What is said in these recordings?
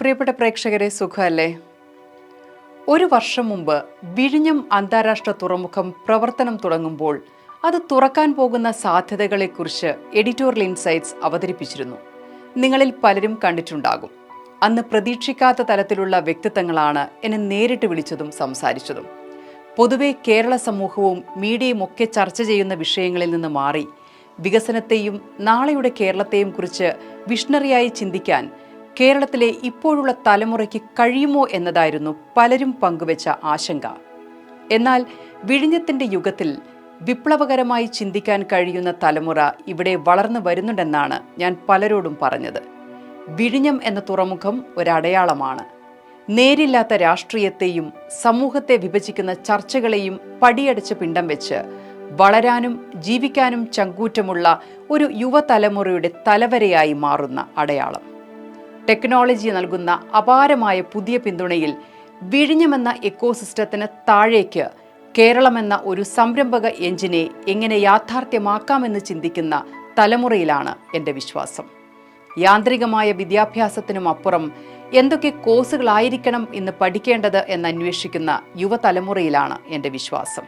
പ്രിയപ്പെട്ട പ്രേക്ഷകരെ, സുഖമല്ലേ? ഒരു വർഷം മുമ്പ് വിഴിഞ്ഞം അന്താരാഷ്ട്ര തുറമുഖം പ്രവർത്തനം തുടങ്ങുമ്പോൾ അത് തുറക്കാൻ പോകുന്ന സാധ്യതകളെക്കുറിച്ച് എഡിറ്റോറിയൽ ഇൻസൈറ്റ്സ് അവതരിപ്പിച്ചിരുന്നു. നിങ്ങളിൽ പലരും കണ്ടിട്ടുണ്ടാകും. അന്ന് പ്രതീക്ഷിക്കാത്ത തലത്തിലുള്ള വ്യക്തിത്വങ്ങളാണ് എന്നെ നേരിട്ട് വിളിച്ചതും സംസാരിച്ചതും. പൊതുവെ കേരള സമൂഹവും മീഡിയയും ഒക്കെ ചർച്ച ചെയ്യുന്ന വിഷയങ്ങളിൽ നിന്ന് മാറി വികസനത്തെയും നാളെയുടെ കേരളത്തെയും കുറിച്ച് വിഷണറിയായി ചിന്തിക്കാൻ കേരളത്തിലെ ഇപ്പോഴുള്ള തലമുറയ്ക്ക് കഴിയുമോ എന്നതായിരുന്നു പലരും പങ്കുവെച്ച ആശങ്ക. എന്നാൽ വിഴിഞ്ഞത്തിന്റെ യുഗത്തിൽ വിപ്ലവകരമായി ചിന്തിക്കാൻ കഴിയുന്ന തലമുറ ഇവിടെ വളർന്നു വരുന്നുണ്ടെന്നാണ് ഞാൻ പലരോടും പറഞ്ഞത്. വിഴിഞ്ഞം എന്ന തുറമുഖം ഒരടയാളമാണ്. നേരില്ലാത്ത രാഷ്ട്രീയത്തെയും സമൂഹത്തെ വിഭജിക്കുന്ന ചർച്ചകളെയും പടിയടച്ച് പിണ്ടം വെച്ച് വളരാനും ജീവിക്കാനും ചങ്കൂറ്റമുള്ള ഒരു യുവതലമുറയുടെ തലവരയായി മാറുന്ന അടയാളം. ടെക്നോളജി നൽകുന്ന അപാരമായ പുതിയ പിന്തുണയിൽ വിഴിഞ്ഞമെന്ന എക്കോസിസ്റ്റത്തിന് താഴേക്ക് കേരളമെന്ന ഒരു സംരംഭക എഞ്ചിനെ എങ്ങനെ യാഥാർത്ഥ്യമാക്കാമെന്ന് ചിന്തിക്കുന്ന തലമുറയിലാണ് എൻ്റെ വിശ്വാസം. യാന്ത്രികമായ വിദ്യാഭ്യാസത്തിനും അപ്പുറം എന്തൊക്കെ കോഴ്സുകളായിരിക്കണം ഇന്ന് പഠിക്കേണ്ടത് എന്നന്വേഷിക്കുന്ന യുവതലമുറയിലാണ് എൻ്റെ വിശ്വാസം.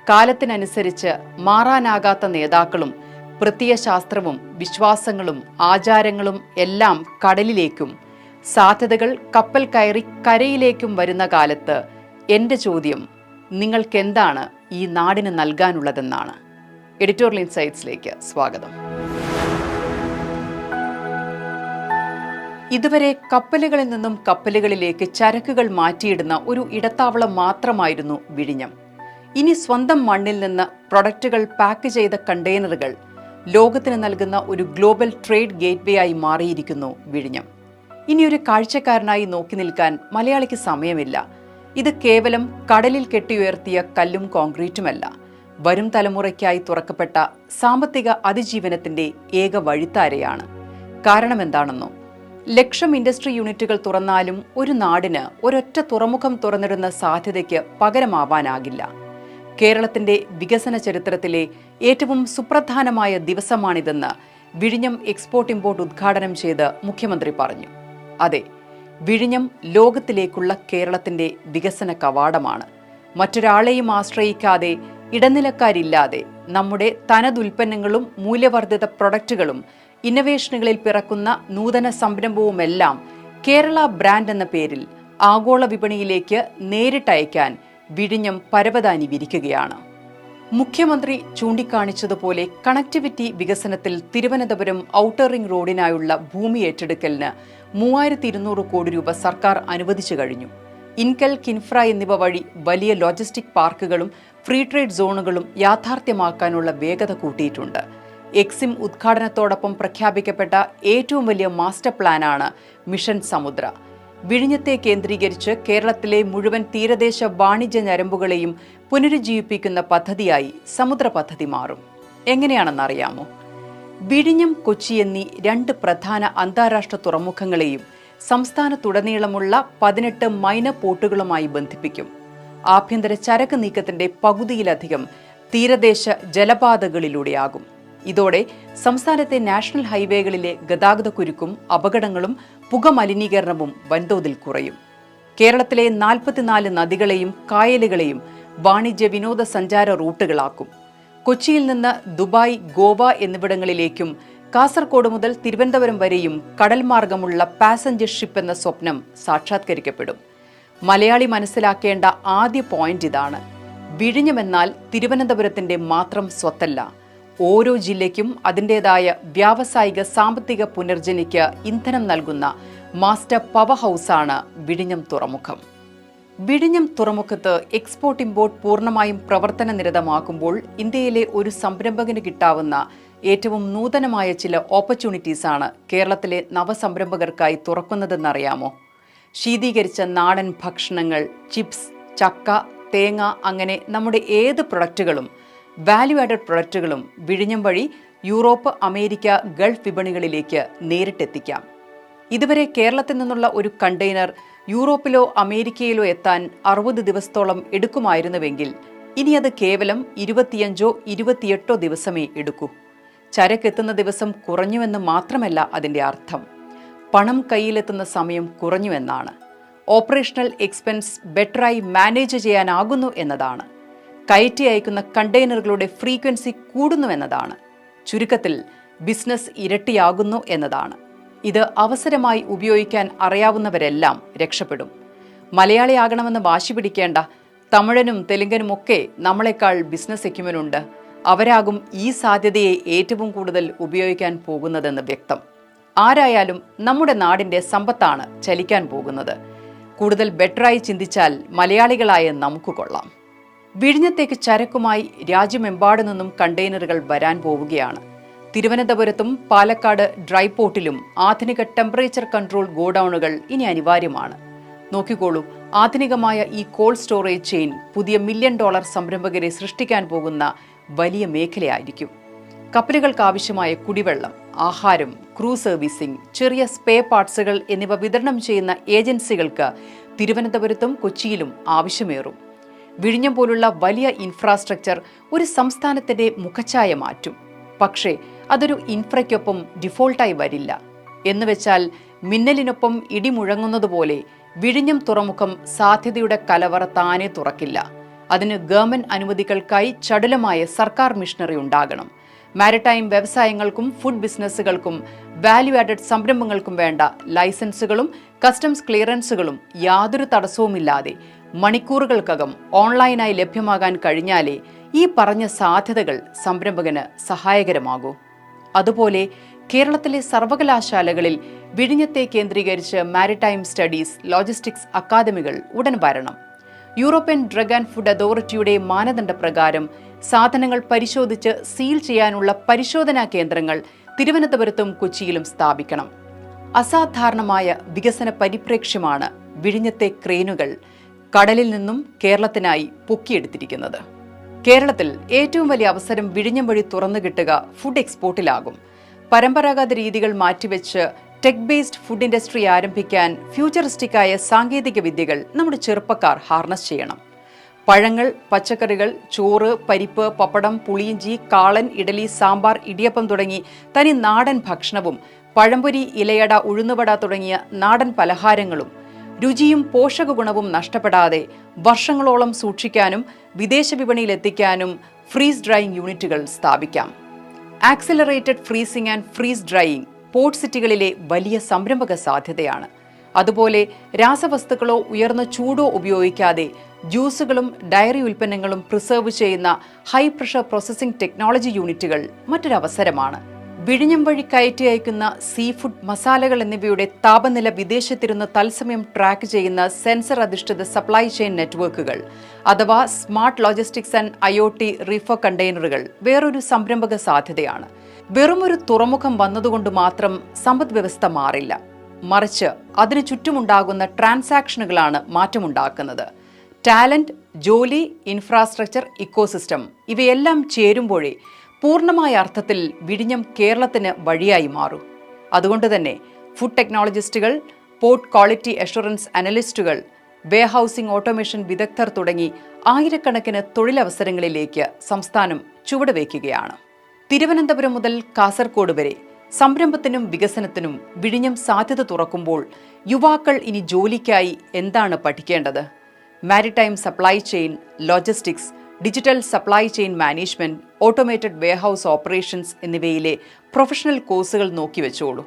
കാലത്തിനനുസരിച്ച് മാറാനാകാത്ത നേതാക്കളും പ്രത്യയശാസ്ത്രവും വിശ്വാസങ്ങളും ആചാരങ്ങളും എല്ലാം കടലിലേക്കും സാധ്യതകൾ കപ്പൽ കയറി കരയിലേക്കും വരുന്ന കാലത്ത് എൻ്റെ ചോദ്യം നിങ്ങൾക്കെന്താണ് ഈ നാടിന് നൽകാനുള്ളതെന്നാണ്. എഡിറ്റോറിയൽ ഇൻസൈറ്റ്സിലേക്ക് സ്വാഗതം. ഇതുവരെ കപ്പലുകളിൽ നിന്നും കപ്പലുകളിലേക്ക് ചരക്കുകൾ മാറ്റിയിടുന്ന ഒരു ഇടത്താവളം മാത്രമായിരുന്നു വിഴിഞ്ഞം. ഇനി സ്വന്തം മണ്ണിൽ നിന്ന് പ്രൊഡക്റ്റുകൾ പാക്ക് ചെയ്ത കണ്ടെയ്നറുകൾ ലോകത്തിന് നൽകുന്ന ഒരു ഗ്ലോബൽ ട്രേഡ് ഗേറ്റ്വേ ആയി മാറിയിരിക്കുന്നു വിഴിഞ്ഞം. ഇനിയൊരു കാഴ്ചക്കാരനായി നോക്കി നിൽക്കാൻ മലയാളിക്ക് സമയമില്ല. ഇത് കേവലം കടലിൽ കെട്ടിയുയർത്തിയ കല്ലും കോൺക്രീറ്റുമല്ല, വരും തലമുറയ്ക്കായി തുറക്കപ്പെട്ട സാമ്പത്തിക അതിജീവനത്തിന്റെ ഏക വഴിത്താരയാണ്. കാരണം എന്താണെന്നോ? 1,00,000 ഇൻഡസ്ട്രി യൂണിറ്റുകൾ തുറന്നാലും ഒരു നാടിന് ഒരൊറ്റ തുറമുഖം തുറന്നിടുന്ന സാധ്യതയ്ക്ക് പകരമാവാനാകില്ല. കേരളത്തിന്റെ വികസന ചരിത്രത്തിലെ ഏറ്റവും സുപ്രധാനമായ ദിവസമാണിതെന്ന് വിഴിഞ്ഞം എക്സ്പോർട്ട് ഇമ്പോർട്ട് ഉദ്ഘാടനം ചെയ്ത് മുഖ്യമന്ത്രി പറഞ്ഞു. അതെ, വിഴിഞ്ഞം ലോകത്തിലേക്കുള്ള കേരളത്തിന്റെ വികസന കവാടമാണ്. മറ്റൊരാളെയും ആശ്രയിക്കാതെ, ഇടനിലക്കാരില്ലാതെ നമ്മുടെ തനതുൽപ്പന്നങ്ങളും മൂല്യവർദ്ധിത പ്രൊഡക്റ്റുകളും ഇന്നവേഷനുകളിൽ പിറക്കുന്ന നൂതന സംരംഭവുമെല്ലാം കേരള ബ്രാൻഡ് എന്ന പേരിൽ ആഗോള വിപണിയിലേക്ക് നേരിട്ടയക്കാൻ വിഴിഞ്ഞം പരവതാനി വിരിക്കുകയാണ്. മുഖ്യമന്ത്രി ചൂണ്ടിക്കാണിച്ചതുപോലെ കണക്ടിവിറ്റി വികസനത്തിൽ തിരുവനന്തപുരം ഔട്ടർ റിംഗ് റോഡിനായുള്ള ഭൂമി ഏറ്റെടുക്കലിന് 3200 കോടി രൂപ സർക്കാർ അനുവദിച്ചു കഴിഞ്ഞു. ഇൻകൽ, കിൻഫ്ര എന്നിവ വഴി വലിയ ലോജിസ്റ്റിക് പാർക്കുകളും ഫ്രീ ട്രേഡ് സോണുകളും യാഥാർത്ഥ്യമാക്കാനുള്ള വേഗത കൂട്ടിയിട്ടുണ്ട്. എക്സിം ഉദ്ഘാടനത്തോടൊപ്പം പ്രഖ്യാപിക്കപ്പെട്ട ഏറ്റവും വലിയ മാസ്റ്റർ പ്ലാനാണ് മിഷൻ സമുദ്ര. വിഴിഞ്ഞത്തെ കേന്ദ്രീകരിച്ച് കേരളത്തിലെ മുഴുവൻ തീരദേശ വാണിജ്യ ഞരമ്പുകളെയും പുനരുജ്ജീവിപ്പിക്കുന്ന പദ്ധതിയായി സമുദ്ര പദ്ധതി മാറും. എങ്ങനെയാണെന്നറിയാമോ? വിഴിഞ്ഞം, കൊച്ചി എന്നീ 2 പ്രധാന അന്താരാഷ്ട്ര തുറമുഖങ്ങളെയും സംസ്ഥാനത്തുടനീളമുള്ള 18 മൈനർ പോർട്ടുകളുമായി ബന്ധിപ്പിക്കും. ആഭ്യന്തര ചരക്ക് നീക്കത്തിന്റെ പകുതിയിലധികം തീരദേശ ജലപാതകളിലൂടെയാകും. ഇതോടെ സംസ്ഥാനത്തെ നാഷണൽ ഹൈവേകളിലെ ഗതാഗതക്കുരുക്കും അപകടങ്ങളും പുകമലിനീകരണവും വൻതോതിൽ കുറയും. കേരളത്തിലെ 44 നദികളെയും കായലുകളെയും വാണിജ്യ വിനോദസഞ്ചാര റൂട്ടുകളാക്കും. കൊച്ചിയിൽ നിന്ന് ദുബായ്, ഗോവ എന്നിവിടങ്ങളിലേക്കും കാസർഗോഡ് മുതൽ തിരുവനന്തപുരം വരെയും കടൽ മാർഗമുള്ള പാസഞ്ചർ ഷിപ്പ് എന്ന സ്വപ്നം സാക്ഷാത്കരിക്കപ്പെടും. മലയാളി മനസ്സിലാക്കേണ്ട ആദ്യ പോയിന്റ് ഇതാണ്: വിഴിഞ്ഞമെന്നാൽ തിരുവനന്തപുരത്തിന്റെ മാത്രം സ്വത്തല്ല. ഓരോ ജില്ലയ്ക്കും അതിൻ്റെതായ വ്യാവസായിക സാമ്പത്തിക പുനർജനിക്ക് ഇന്ധനം നൽകുന്ന മാസ്റ്റർ പവർ ഹൗസാണ് വിഴിഞ്ഞം തുറമുഖം. വിഴിഞ്ഞം തുറമുഖത്ത് എക്സ്പോർട്ട് ഇമ്പോർട്ട് പൂർണ്ണമായും പ്രവർത്തന നിരതമാക്കുമ്പോൾ ഇന്ത്യയിലെ ഒരു സംരംഭകന് കിട്ടാവുന്ന ഏറ്റവും നൂതനമായ ചില ഓപ്പർച്യൂണിറ്റീസാണ് കേരളത്തിലെ നവസംരംഭകർക്കായി തുറക്കുന്നതെന്നറിയാമോ? ശീതീകരിച്ച നാടൻ ഭക്ഷണങ്ങൾ, ചിപ്സ്, ചക്ക, തേങ്ങ, അങ്ങനെ നമ്മുടെ ഏത് പ്രൊഡക്റ്റുകളും വാല്യൂ ആഡഡ് പ്രൊഡക്റ്റുകളും വിഴിഞ്ഞം വഴി യൂറോപ്പ്, അമേരിക്ക, ഗൾഫ് വിപണികളിലേക്ക് നേരിട്ടെത്തിക്കാം. ഇതുവരെ കേരളത്തിൽ നിന്നുള്ള ഒരു കണ്ടെയ്നർ യൂറോപ്പിലോ അമേരിക്കയിലോ എത്താൻ 60 ദിവസത്തോളം എടുക്കുമായിരുന്നുവെങ്കിൽ ഇനി അത് കേവലം 25-28 ദിവസമേ എടുക്കൂ. ചരക്കെത്തുന്ന ദിവസം കുറഞ്ഞുവെന്ന് മാത്രമല്ല അതിൻ്റെ അർത്ഥം. പണം കയ്യിലെത്തുന്ന സമയം കുറഞ്ഞുവെന്നാണ്. ഓപ്പറേഷണൽ എക്സ്പെൻസ് ബെറ്ററായി മാനേജ് ചെയ്യാനാകുന്നു എന്നതാണ്. കയറ്റി അയക്കുന്ന കണ്ടെയ്നറുകളുടെ ഫ്രീക്വൻസി കൂടുന്നുവെന്നതാണ്. ചുരുക്കത്തിൽ ബിസിനസ് ഇരട്ടിയാകുന്നു എന്നതാണ്. ഇത് അവസരമായി ഉപയോഗിക്കാൻ അറിയാവുന്നവരെല്ലാം രക്ഷപ്പെടും. മലയാളിയാകണമെന്ന് വാശി പിടിക്കേണ്ട. തമിഴനും തെലുങ്കനുമൊക്കെ നമ്മളെക്കാൾ ബിസിനസ് എക്യുമെനുണ്ട്. അവരാകും ഈ സാധ്യതയെ ഏറ്റവും കൂടുതൽ ഉപയോഗിക്കാൻ പോകുന്നതെന്ന് വ്യക്തം. ആരായാലും നമ്മുടെ നാടിൻ്റെ സമ്പത്താണ് ചലിക്കാൻ പോകുന്നത്. കൂടുതൽ ബെറ്ററായി ചിന്തിച്ചാൽ മലയാളികളായ നമുക്ക് കൊള്ളാം. വിഴിഞ്ഞത്തേക്ക് ചരക്കുമായി രാജ്യമെമ്പാടു നിന്നും കണ്ടെയ്നറുകൾ വരാൻ പോവുകയാണ്. തിരുവനന്തപുരത്തും പാലക്കാട് ഡ്രൈ പോർട്ടിലും ആധുനിക ടെമ്പറേച്ചർ കൺട്രോൾ ഗോഡൌണുകൾ ഇനി അനിവാര്യമാണ്. നോക്കിക്കോളൂ, ആധുനികമായ ഈ കോൾഡ് സ്റ്റോറേജ് ചെയിൻ പുതിയ $1 മില്യൺ സംരംഭകരെ സൃഷ്ടിക്കാൻ പോകുന്ന വലിയ മേഖലയായിരിക്കും. കപ്പലുകൾക്കാവശ്യമായ കുടിവെള്ളം, ആഹാരം, ക്രൂ സർവീസിംഗ്, ചെറിയ സ്പെയർ പാർട്സുകൾ എന്നിവ വിതരണം ചെയ്യുന്ന ഏജൻസികൾക്ക് തിരുവനന്തപുരത്തും കൊച്ചിയിലും ആവശ്യമേറും. വിഴിഞ്ഞം പോലുള്ള വലിയ ഇൻഫ്രാസ്ട്രക്ചർ ഒരു സംസ്ഥാനത്തിന്റെ മുഖച്ഛായ മാറ്റും. പക്ഷേ അതൊരു ഇൻഫ്രയ്ക്കൊപ്പം ഡിഫോൾട്ടായി വരില്ല. എന്നുവെച്ചാൽ മിന്നലിനൊപ്പം ഇടി മുഴങ്ങുന്നതുപോലെ വിഴിഞ്ഞം തുറമുഖം സാധ്യതയുടെ കലവറ താനെ തുറക്കില്ല. അതിന് ഗവൺമെന്റ് അനുമതികൾക്കായി ചടുലമായ സർക്കാർ മിഷനറി ഉണ്ടാകണം. മാരിടൈം വ്യവസായങ്ങൾക്കും ഫുഡ് ബിസിനസ്സുകൾക്കും വാല്യൂ ആഡഡ് സംരംഭങ്ങൾക്കും വേണ്ട ലൈസൻസുകളും കസ്റ്റംസ് ക്ലിയറൻസുകളും യാതൊരു തടസ്സവുമില്ലാതെ മണിക്കൂറുകൾക്കകം ഓൺലൈനായി ലഭ്യമാകാൻ കഴിഞ്ഞാലേ ഈ പറഞ്ഞ സാധ്യതകൾ സംരംഭകന് സഹായകരമാകൂ. അതുപോലെ കേരളത്തിലെ സർവകലാശാലകളിൽ വിഴിഞ്ഞത്തെ കേന്ദ്രീകരിച്ച് മാരിടൈം സ്റ്റഡീസ്, ലോജിസ്റ്റിക്സ് അക്കാദമികൾ ഉടൻ വരണം. യൂറോപ്യൻ ഡ്രഗ് ആൻഡ് ഫുഡ് അതോറിറ്റിയുടെ മാനദണ്ഡപ്രകാരം സാധനങ്ങൾ പരിശോധിച്ച് സീൽ ചെയ്യാനുള്ള പരിശോധനാ കേന്ദ്രങ്ങൾ തിരുവനന്തപുരത്തും കൊച്ചിയിലും സ്ഥാപിക്കണം. അസാധാരണമായ വികസന പരിപ്രേക്ഷ്യമാണ് വിഴിഞ്ഞത്തെ ക്രെയിനുകൾ കടലിൽ നിന്നും കേരളത്തിനായി പൊക്കിയെടുത്തിരിക്കുന്നത്. കേരളത്തിൽ ഏറ്റവും വലിയ അവസരം വിഴിഞ്ഞം വഴി തുറന്നു കിട്ടുക ഫുഡ് എക്സ്പോർട്ടിലാകും. പരമ്പരാഗത രീതികൾ മാറ്റിവെച്ച് ടെക് ബേസ്ഡ് ഫുഡ് ഇൻഡസ്ട്രി ആരംഭിക്കാൻ ഫ്യൂച്ചറിസ്റ്റിക്കായ സാങ്കേതിക വിദ്യകൾ നമ്മുടെ ചെറുപ്പക്കാർ ഹാർനസ് ചെയ്യണം. പഴങ്ങൾ, പച്ചക്കറികൾ, ചോറ്, പരിപ്പ്, പപ്പടം, പുളിയിഞ്ചി, കാളൻ, ഇഡലി, സാമ്പാർ, ഇടിയപ്പം തുടങ്ങി തനി നാടൻ ഭക്ഷണവും പഴംപൊരി, ഇലയട, ഉഴുന്നുവട തുടങ്ങിയ നാടൻ പലഹാരങ്ങളും രുചിയും പോഷക ഗുണവും നഷ്ടപ്പെടാതെ വർഷങ്ങളോളം സൂക്ഷിക്കാനും വിദേശ വിപണിയിൽ എത്തിക്കാനും ഫ്രീസ് ഡ്രൈയിങ് യൂണിറ്റുകൾ സ്ഥാപിക്കാം. Accelerated freezing and freeze drying port സിറ്റികളിലെ വലിയ സംരംഭക സാധ്യതയാണ്. അതുപോലെ രാസവസ്തുക്കളോ ഉയർന്ന ചൂടോ ഉപയോഗിക്കാതെ ജ്യൂസുകളും ഡയറി ഉൽപ്പന്നങ്ങളും പ്രിസർവ് ചെയ്യുന്ന ഹൈ പ്രഷർ പ്രോസസ്സിംഗ് ടെക്നോളജി യൂണിറ്റുകൾ മറ്റൊരവസരമാണ്. വിഴിഞ്ഞം വഴി കയറ്റി അയക്കുന്ന സീ ഫുഡ്, മസാലകൾ എന്നിവയുടെ താപനില വിദേശത്തിരുന്ന് തത്സമയം ട്രാക്ക് ചെയ്യുന്ന സെൻസർ അധിഷ്ഠിത സപ്ലൈ ചെയിൻ നെറ്റ്വർക്കുകൾ അഥവാ smart logistics and IoT reefer കണ്ടെയ്നറുകൾ വേറൊരു സംരംഭക സാധ്യതയാണ്. വെറുമൊരു തുറമുഖം വന്നതുകൊണ്ട് മാത്രം സമ്പദ് വ്യവസ്ഥ മാറില്ല. മറിച്ച് അതിനു ചുറ്റുമുണ്ടാകുന്ന ട്രാൻസാക്ഷനുകളാണ് മാറ്റമുണ്ടാക്കുന്നത്. ടാലന്റ്, ജോലി, ഇൻഫ്രാസ്ട്രക്ചർ, ഇക്കോസിസ്റ്റം ഇവയെല്ലാം ചേരുമ്പോഴേ പൂർണ്ണമായ അർത്ഥത്തിൽ വിഴിഞ്ഞം കേരളത്തിന് വഴിയായി മാറൂ. അതുകൊണ്ട് തന്നെ ഫുഡ് ടെക്നോളജിസ്റ്റുകൾ, പോർട്ട് ക്വാളിറ്റി അഷുറൻസ് അനലിസ്റ്റുകൾ, വെയർഹൌസിംഗ് ഓട്ടോമേഷൻ വിദഗ്ധർ തുടങ്ങി ആയിരക്കണക്കിന് തൊഴിലവസരങ്ങളിലേക്ക് സംസ്ഥാനം ചുവടുവയ്ക്കുകയാണ്. തിരുവനന്തപുരം മുതൽ കാസർഗോഡ് വരെ സംരംഭത്തിനും വികസനത്തിനും വിഴിഞ്ഞം സാധ്യത തുറക്കുമ്പോൾ യുവാക്കൾ ഇനി ജോലിക്കായി എന്താണ് പഠിക്കേണ്ടത്? Maritime supply chain, logistics, digital supply chain management, automated warehouse operations എന്നിവയിലെ പ്രൊഫഷണൽ കോഴ്സുകൾ നോക്കിവെച്ചോളൂ.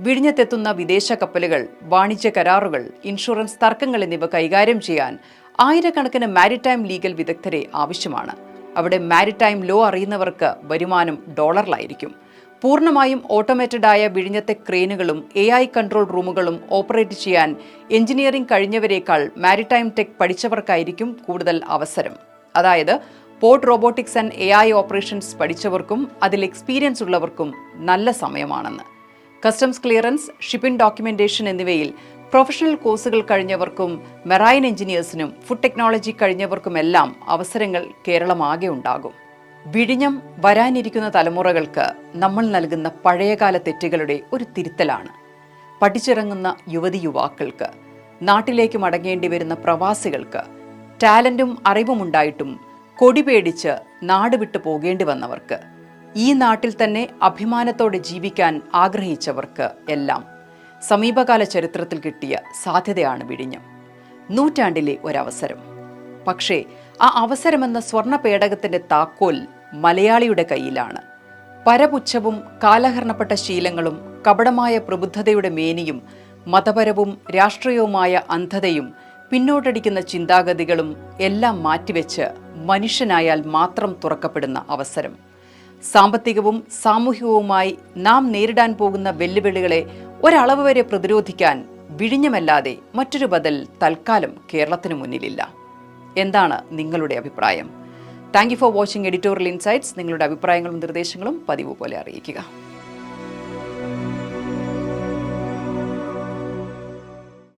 വിഴിഞ്ഞത്തെത്തുന്ന വിദേശ കപ്പലുകൾ, വാണിജ്യ കരാറുകൾ, ഇൻഷുറൻസ് തർക്കങ്ങൾ എന്നിവ കൈകാര്യം ചെയ്യാൻ ആയിരക്കണക്കിന് മാരിടൈം ലീഗൽ വിദഗ്ധരെ ആവശ്യമാണ്. അവിടെ മാരിടൈം ലോ അറിയുന്നവർക്ക് വരുമാനം ഡോളറിലായിരിക്കും. പൂർണ്ണമായും ഓട്ടോമേറ്റഡായ വിഴിഞ്ഞത്തെ ക്രെയിനുകളും AI കൺട്രോൾ റൂമുകളും ഓപ്പറേറ്റ് ചെയ്യാൻ എഞ്ചിനീയറിംഗ് കഴിഞ്ഞവരേക്കാൾ മാരിടൈം ടെക് പഠിച്ചവർക്കായിരിക്കും കൂടുതൽ അവസരം. അതായത് port robotics and AI operations പഠിച്ചവർക്കും അതിൽ എക്സ്പീരിയൻസ് ഉള്ളവർക്കും നല്ല സമയമാണെന്ന്. കസ്റ്റംസ് ക്ലിയറൻസ്, ഷിപ്പിംഗ് ഡോക്യുമെന്റേഷൻ എന്നിവയിൽ പ്രൊഫഷണൽ കോഴ്സുകൾ കഴിഞ്ഞവർക്കും മെറൈൻ എഞ്ചിനീയേഴ്സിനും ഫുഡ് ടെക്നോളജി കഴിഞ്ഞവർക്കുമെല്ലാം അവസരങ്ങൾ കേരളമാകെ ഉണ്ടാകും. വിഴിഞ്ഞം വരാനിരിക്കുന്ന തലമുറകൾക്ക് നമ്മൾ നൽകുന്ന പഴയകാല തെറ്റുകളുടെ ഒരു തിരുത്തലാണ്. പഠിച്ചിറങ്ങുന്ന യുവതിയുവാക്കൾക്ക്, നാട്ടിലേക്ക് മടങ്ങേണ്ടി വരുന്ന പ്രവാസികൾക്ക്, ടാലന്റും അറിവുമുണ്ടായിട്ടും കൊടി പേടിച്ച് നാട് വിട്ടു പോകേണ്ടി വന്നവർക്ക്, ഈ നാട്ടിൽ തന്നെ അഭിമാനത്തോടെ ജീവിക്കാൻ ആഗ്രഹിച്ചവർക്ക് എല്ലാം സമീപകാല ചരിത്രത്തിൽ കിട്ടിയ സാധ്യതയാണ് വിഴിഞ്ഞം. നൂറ്റാണ്ടിലെ ഒരവസരം. പക്ഷേ ആ അവസരമെന്ന സ്വർണ്ണ പേടകത്തിന്റെ താക്കോൽ മലയാളിയുടെ കയ്യിലാണ്. പരപുച്ഛവും കാലഹരണപ്പെട്ട ശീലങ്ങളും കപടമായ പ്രബുദ്ധതയുടെ മേനിയും മതപരവും രാഷ്ട്രീയവുമായ അന്ധതയും പിന്നോട്ടടിക്കുന്ന ചിന്താഗതികളും എല്ലാം മാറ്റിവെച്ച് മനുഷ്യനായാൽ മാത്രം തുറക്കപ്പെടുന്ന അവസരം. സാമ്പത്തികവും സാമൂഹികവുമായി നാം നേരിടാൻ പോകുന്ന വെല്ലുവിളികളെ ഒരളവ് വരെ പ്രതിരോധിക്കാൻ വിഴിഞ്ഞമല്ലാതെ മറ്റൊരു ബദൽ തൽക്കാലം കേരളത്തിന് മുന്നിലില്ല. എന്താണ് നിങ്ങളുടെ അഭിപ്രായം? Thank you for watching editorial insights. നിങ്ങളുടെ അഭിപ്രായങ്ങളും നിർദ്ദേശങ്ങളും പതിവ് പോലെ അറിയിക്കുക.